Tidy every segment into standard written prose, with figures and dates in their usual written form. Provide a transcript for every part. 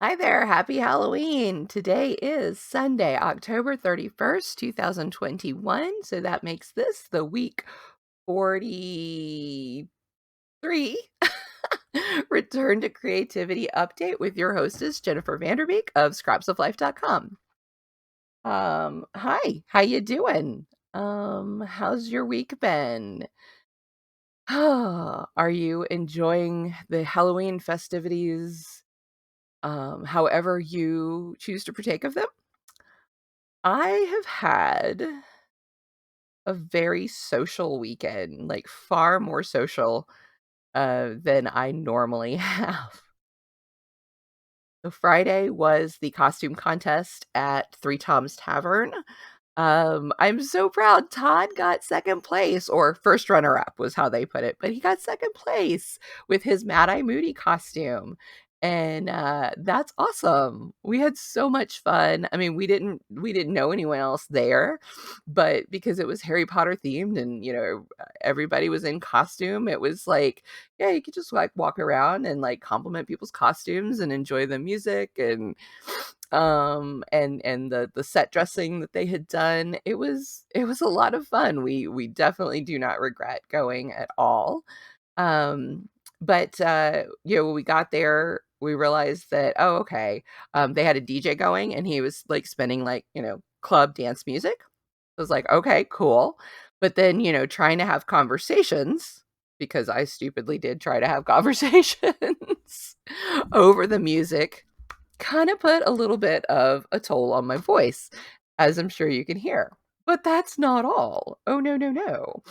Hi there, happy Halloween. Today is Sunday, October 31st, 2021. So that makes this the week 43 Return to Creativity update with your hostess, Jennifer Vanderbeek of scrapsoflife.com. Hi, how you doing? How's your week been? Are you enjoying the Halloween festivities, however you choose to partake of them? I have had a very social weekend, like far more social, than I normally have. So Friday was the costume contest at Three Tom's Tavern. I'm so proud. Todd got second place, or first runner up was how they put it, but he got second place with his Mad Eye Moody costume. And that's awesome. We had so much fun. I mean, we didn't know anyone else there, but because it was Harry Potter themed and everybody was in costume, it was like, yeah, you could just like walk around and like compliment people's costumes and enjoy the music and the set dressing that they had done. It was a lot of fun. We definitely do not regret going at all. um but when we got there, we realized that, oh, okay, they had a DJ going and he was like spinning like club dance music. I was like, okay, cool. But then trying to have conversations, because I stupidly did try to have conversations over the music, kind of put a little bit of a toll on my voice, as I'm sure you can hear. But that's not all. Oh, no, no, no.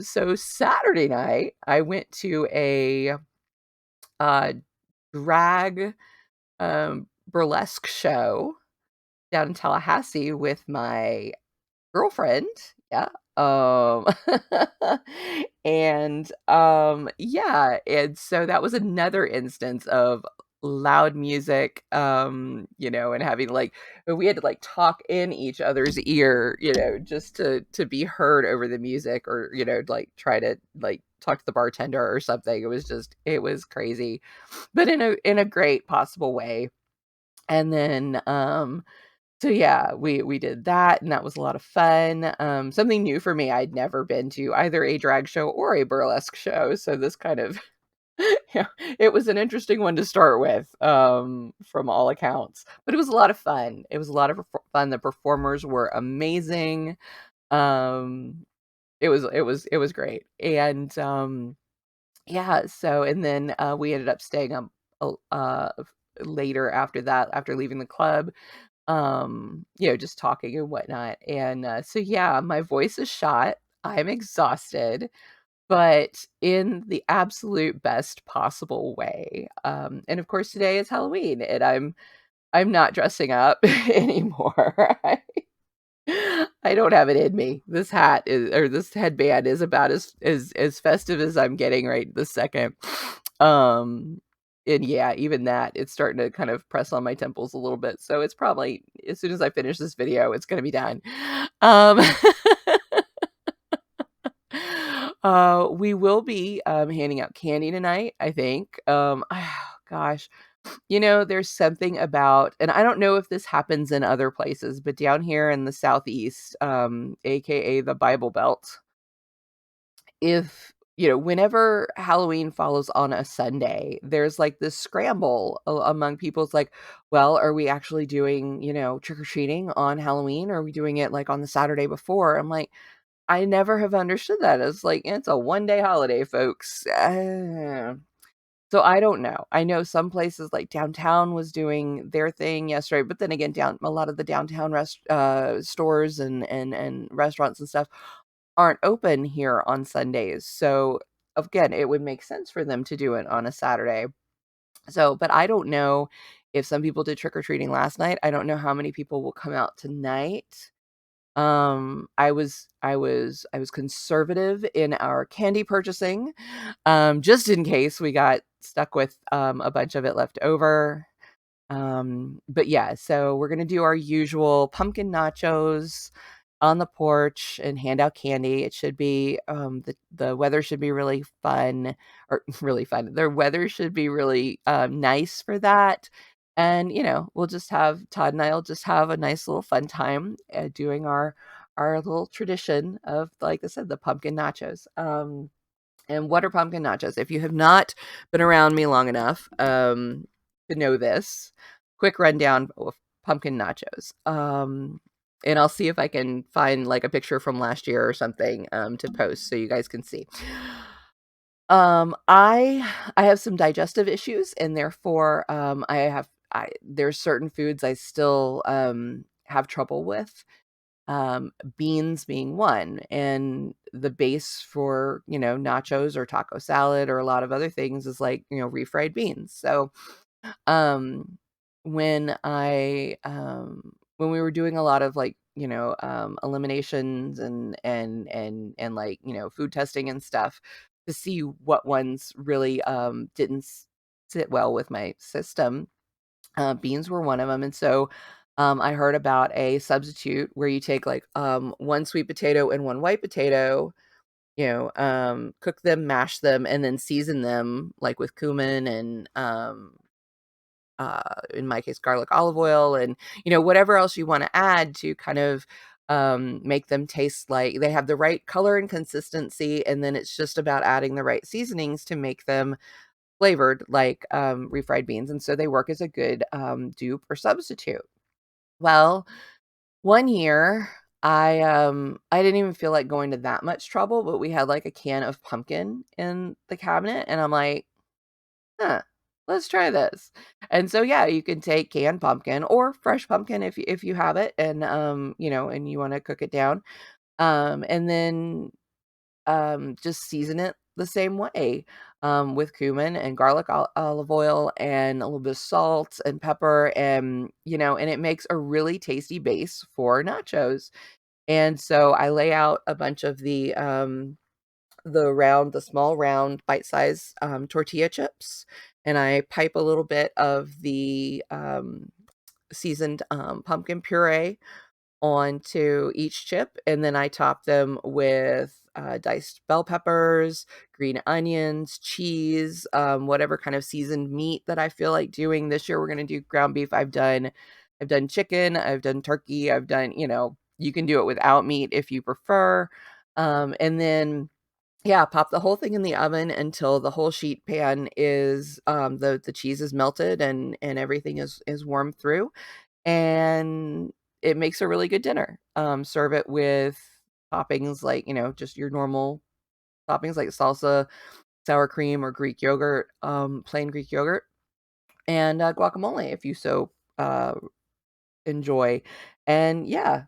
So Saturday night, I went to a uh, drag burlesque show down in Tallahassee with my girlfriend. Yeah. Um, yeah, and so that was another instance of loud music, and having like we had to like talk in each other's ear, just to be heard over the music, or like try to like talk to the bartender or something. It was crazy, but in a great possible way. And then so yeah, we did that, and that was a lot of fun. Something new for me. I'd never been to either a drag show or a burlesque show, so this kind of yeah, it was an interesting one to start with, from all accounts. But it was a lot of fun. It was a lot of fun. The performers were amazing. Um, it was great, and yeah. So and then we ended up staying up later after that, after leaving the club, just talking and whatnot. And so yeah, my voice is shot. I'm exhausted, but in the absolute best possible way. And of course today is Halloween, and I'm not dressing up anymore. I don't have it in me. This hat is, or this headband is about as festive as I'm getting right this second. Um, and yeah, even that, it's starting to kind of press on my temples a little bit. So it's probably, as soon as I finish this video, it's gonna be done. Um, we will be handing out candy tonight, I think. Gosh, there's something about, and I don't know if this happens in other places, but down here in the Southeast, aka the Bible Belt, if whenever Halloween follows on a Sunday, there's like this scramble among people. It's like, well, are we actually doing, trick or treating on Halloween, or are we doing it like on the Saturday before? I'm like, I never have understood that. It's like, it's a one-day holiday, folks. So I don't know. I know some places like downtown was doing their thing yesterday, but then again, down a lot of the downtown stores and restaurants and stuff aren't open here on Sundays. So again, it would make sense for them to do it on a Saturday. So, but I don't know if some people did trick or treating last night. I don't know how many people will come out tonight. I was conservative in our candy purchasing, just in case we got stuck with a bunch of it left over. But yeah, so we're gonna do our usual pumpkin nachos on the porch and hand out candy. It should be the weather should be really fun, or really fun. The weather should be really nice for that. And, we'll just have Todd and I'll just have a nice little fun time, doing our little tradition of, like I said, the pumpkin nachos. And what are pumpkin nachos? If you have not been around me long enough, to know this, quick rundown of pumpkin nachos. And I'll see if I can find like a picture from last year or something, to post so you guys can see. I have some digestive issues, and therefore, there's certain foods I still have trouble with, beans being one. And the base for, nachos or taco salad or a lot of other things is like, refried beans. So, um, when we were doing a lot of like, eliminations and like, food testing and stuff to see what ones really didn't sit well with my system, beans were one of them. And so I heard about a substitute where you take like one sweet potato and one white potato, cook them, mash them, and then season them like with cumin and in my case, garlic, olive oil, and whatever else you want to add to kind of make them taste like they have the right color and consistency. And then it's just about adding the right seasonings to make them flavored like refried beans. And so they work as a good dupe or substitute. Well, one year I didn't even feel like going to that much trouble, but we had like a can of pumpkin in the cabinet, and I'm like, huh, let's try this. And so, yeah, you can take canned pumpkin or fresh pumpkin if you have it, and and you want to cook it down, and then just season it the same way, with cumin and garlic, olive oil, and a little bit of salt and pepper, and and it makes a really tasty base for nachos. And so I lay out a bunch of the small round bite-size, tortilla chips, and I pipe a little bit of the, seasoned, pumpkin puree onto each chip, and then I top them with, diced bell peppers, green onions, cheese, whatever kind of seasoned meat that I feel like doing. This year, we're gonna do ground beef. I've done chicken, I've done turkey, I've done you can do it without meat if you prefer, and then yeah, pop the whole thing in the oven until the whole sheet pan is, the cheese is melted and everything is warm through, and it makes a really good dinner. Serve it with toppings like, just your normal toppings like salsa, sour cream, or Greek yogurt, plain Greek yogurt, and, guacamole if you so, uh, enjoy. And yeah,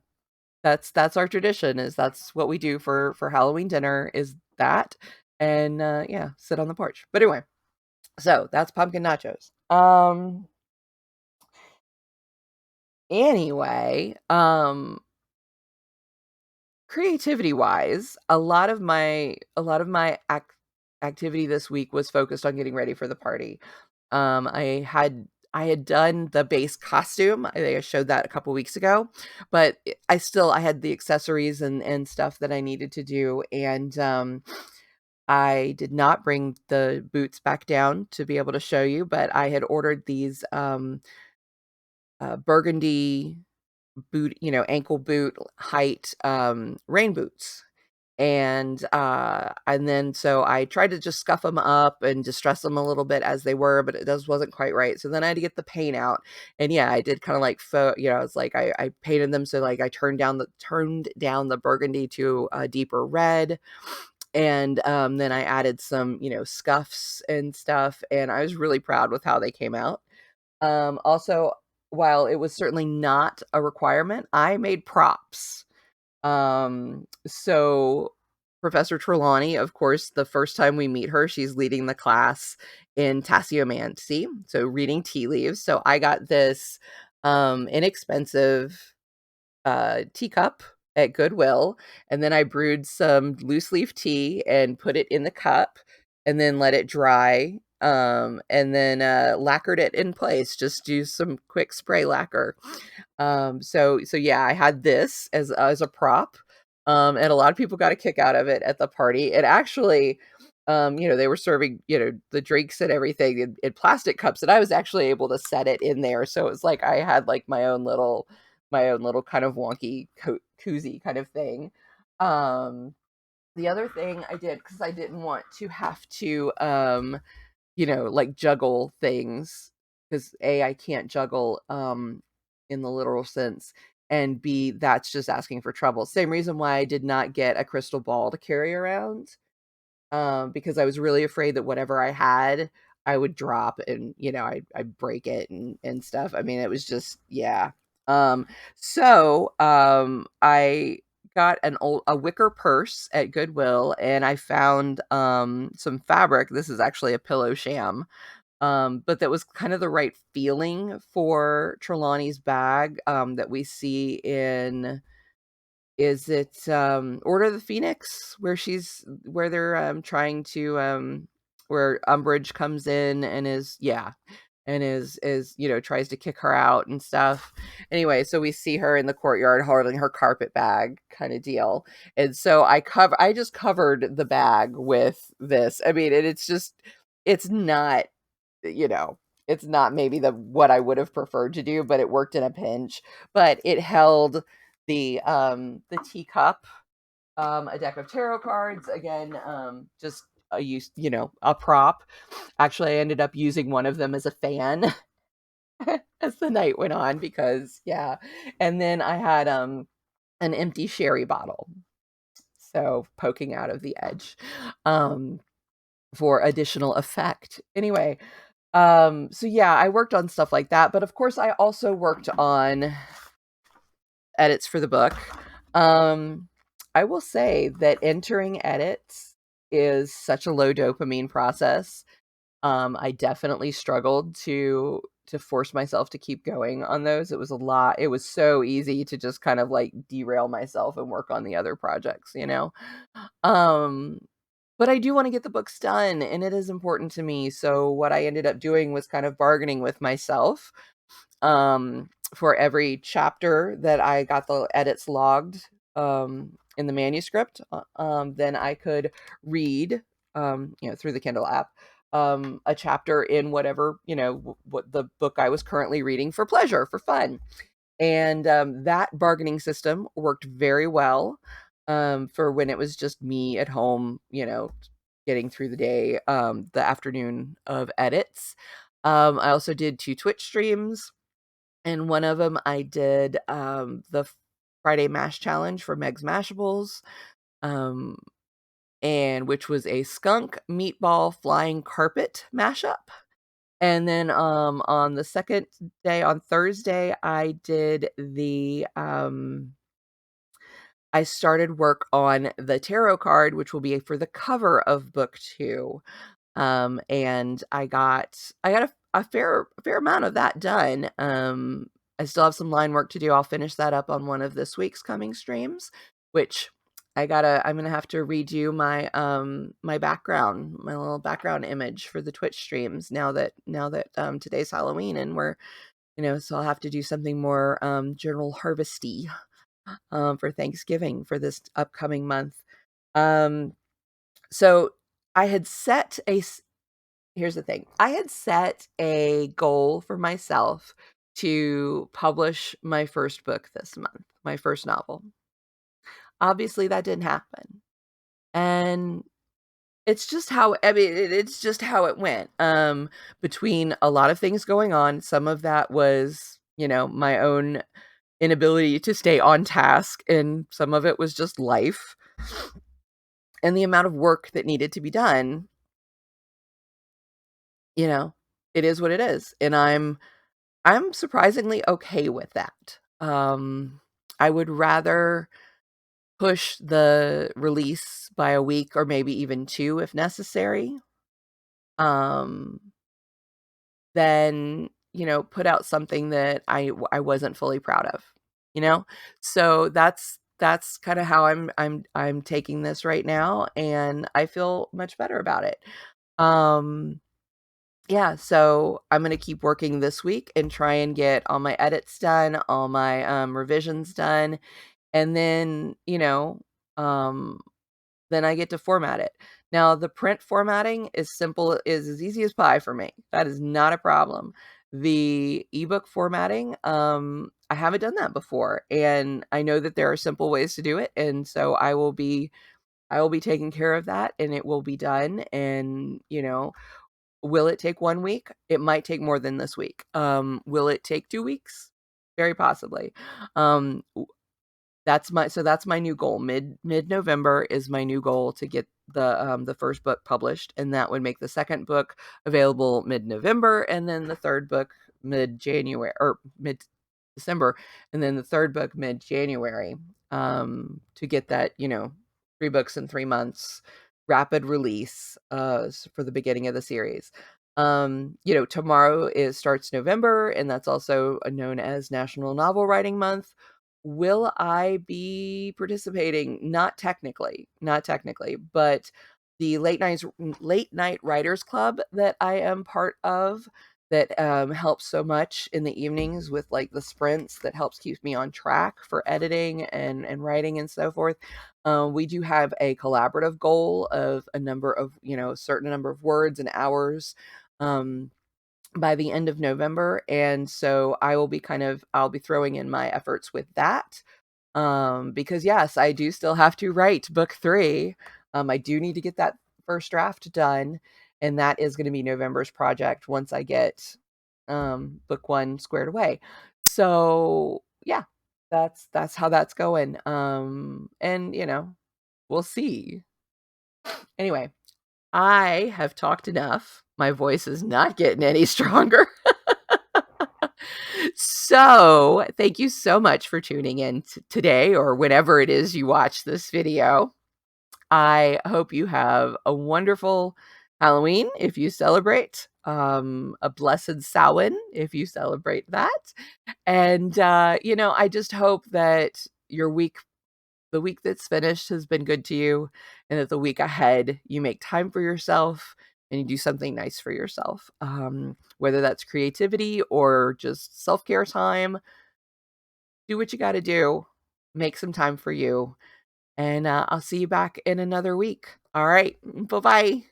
that's our tradition, is that's what we do for Halloween dinner is that, and, yeah, sit on the porch. But anyway, so that's pumpkin nachos. Anyway, creativity-wise, a lot of my activity this week was focused on getting ready for the party. I had done the base costume. I think I showed that a couple weeks ago, but I had the accessories and stuff that I needed to do, and, I did not bring the boots back down to be able to show you, but I had ordered these, burgundy boot, ankle boot height, rain boots. And then so I tried to just scuff them up and distress them a little bit as they were, but it just wasn't quite right. So then I had to get the paint out. And yeah, I did kind of like it's like I painted them, so like I turned down the burgundy to a deeper red. And then I added some, scuffs and stuff, and I was really proud with how they came out. Also, while it was certainly not a requirement, I made props. So Professor Trelawney, of course, the first time we meet her, she's leading the class in tasseomancy, so reading tea leaves. So I got this inexpensive teacup at Goodwill, and then I brewed some loose leaf tea and put it in the cup, and then let it dry, and then lacquered it in place. Just do some quick spray lacquer. So yeah, I had this as a prop, and a lot of people got a kick out of it at the party. It actually They were serving, the drinks and everything in plastic cups, and I was actually able to set it in there. So it was like I had like my own little kind of wonky koozie kind of thing. Um, the other thing I did, because I didn't want to have to, like juggle things, because A, I can't juggle in the literal sense, and B, that's just asking for trouble. Same reason why I did not get a crystal ball to carry around, because I was really afraid that whatever I had, I would drop and, I'd break it and stuff. I mean, it was just, yeah. Um, I got a wicker purse at Goodwill, and I found some fabric. This is actually a pillow sham, but that was kind of the right feeling for Trelawney's bag, that we see in, is it, Order of the Phoenix, where they're, trying to, where Umbridge comes in and is, yeah, and tries to kick her out and stuff. Anyway, so we see her in the courtyard holding her carpet bag kind of deal. And so I just covered the bag with this. I mean, and it's not, you know, it's not maybe what I would have preferred to do, but it worked in a pinch. But it held the teacup, a deck of tarot cards, again, just a prop. Actually, I ended up using one of them as a fan as the night went on, because yeah. And then I had an empty sherry bottle, so poking out of the edge, um for additional effect. Anyway, so yeah, I worked on stuff like that, but of course I also worked on edits for the book. Um, I will say that entering edits is such a low dopamine process. I definitely struggled to force myself to keep going on those. It was a lot. It was so easy to just kind of like derail myself and work on the other projects. Um, but I do want to get the books done, and it is important to me. So what I ended up doing was kind of bargaining with myself, for every chapter that I got the edits logged, in the manuscript. Then I could read, through the Kindle app, a chapter in whatever, what the book I was currently reading, for pleasure, for fun. And that bargaining system worked very well, for when it was just me at home, getting through the day, the afternoon of edits. I also did 2 Twitch streams, and one of them I did, the Friday Mash Challenge for Meg's Mashables, um, and which was a skunk meatball flying carpet mashup. And then, on the second day, on Thursday, I started work on the tarot card, which will be for the cover of book 2. And I got a fair amount of that done. I still have some line work to do. I'll finish that up on one of this week's coming streams, which I'm gonna have to redo my background, my little background image for the Twitch streams, now that today's Halloween, and so I'll have to do something more journal harvesty, for Thanksgiving for this upcoming month. Um, so I had set a Here's the thing. I had set a goal for myself to publish my first book this month, my first novel. Obviously, that didn't happen. And it's just how it went. Between a lot of things going on, some of that was, my own inability to stay on task, and some of it was just life and the amount of work that needed to be done. You know, it is what it is. And I'm surprisingly okay with that. I would rather push the release by a week, or maybe even 2 if necessary, um, than, put out something that I wasn't fully proud of, you know? So that's kinda how I'm taking this right now, and I feel much better about it. Um Yeah, so I'm gonna keep working this week and try and get all my edits done, all my, revisions done, and then, um, then I get to format it. Now, the print formatting is as easy as pie for me. That is not a problem. The ebook formatting, I haven't done that before, and I know that there are simple ways to do it, and so I will be taking care of that, and it will be done, and, will it take 1 week? It might take more than this week. Will it take 2 weeks? Very possibly. Um, that's my new goal. Mid-November is my new goal to get the first book published, and that would make the second book available mid-November, and then the third book mid-January or mid-December, and then the third book mid-January, to get that, 3 books in 3 months, rapid release, for the beginning of the series. Tomorrow starts November, and that's also known as National Novel Writing Month. Will I be participating? Not technically, but the late night writers club that I am part of, that helps so much in the evenings with like the sprints, that helps keeps me on track for editing and writing and so forth. We do have a collaborative goal of a certain number of words and hours. Um, by the end of November, and so I'll be throwing in my efforts with that, because yes, I do still have to write book 3. I do need to get that first draft done, and that is gonna be November's project once I get, book 1 squared away. So, yeah, that's how that's going, and, we'll see. Anyway, I have talked enough. My voice is not getting any stronger. So, thank you so much for tuning in today or whenever it is you watch this video. I hope you have a wonderful Halloween if you celebrate, a blessed Samhain if you celebrate that. And, I just hope that the week that's finished has been good to you, and that the week ahead you make time for yourself and you do something nice for yourself. Whether that's creativity or just self-care time, do what you got to do. Make some time for you, and I'll see you back in another week. All right. Bye-bye.